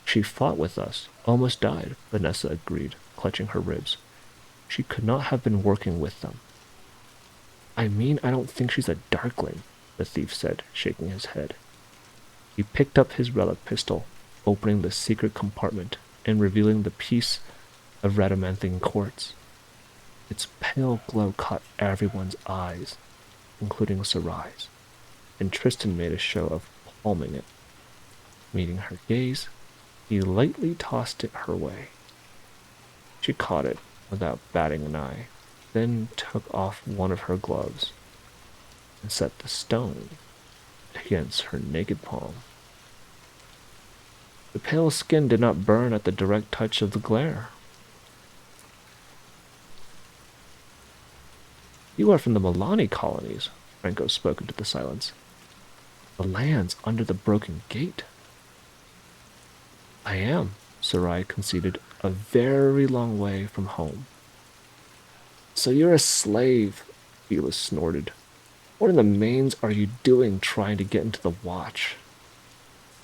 She fought with us, almost died, Vanessa agreed, clutching her ribs. She could not have been working with them. I mean, I don't think she's a darkling, the thief said, shaking his head. He picked up his relic pistol, opening the secret compartment and revealing the piece of radamanthine quartz. Its pale glow caught everyone's eyes, including Sarai's, and Tristan made a show of palming it. Meeting her gaze, he lightly tossed it her way. She caught it without batting an eye, then took off one of her gloves and set the stone against her naked palm. The pale skin did not burn at the direct touch of the glare. You are from the Milani colonies, Franco spoke into the silence. The lands under the broken gate. I am, Sarai conceded, a very long way from home. So you're a slave, Felix snorted. What in the mains are you doing trying to get into the watch?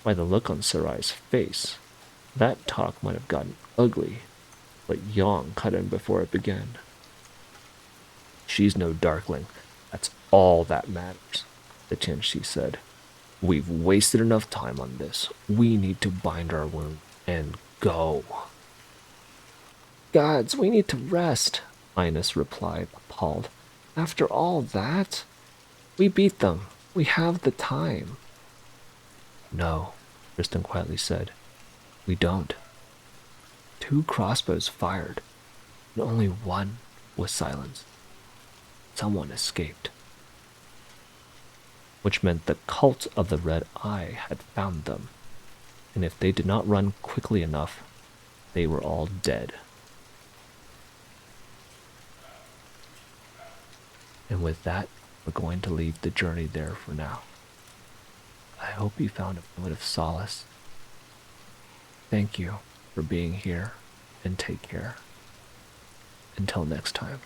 By the look on Sarai's face, that talk might have gotten ugly, but Yang cut in before it began. She's no darkling. That's all that matters, the Tianshi said. We've wasted enough time on this. We need to bind our wound and go. Gods, we need to rest, Linus replied, appalled. After all that? We beat them. We have the time. No, Tristan quietly said. We don't. 2 crossbows fired, and only one was silenced. Someone escaped. Which meant the cult of the Red Eye had found them, and if they did not run quickly enough, they were all dead. And with that, we're going to leave the journey there for now. I hope you found a moment of solace. Thank you for being here, and take care. Until next time.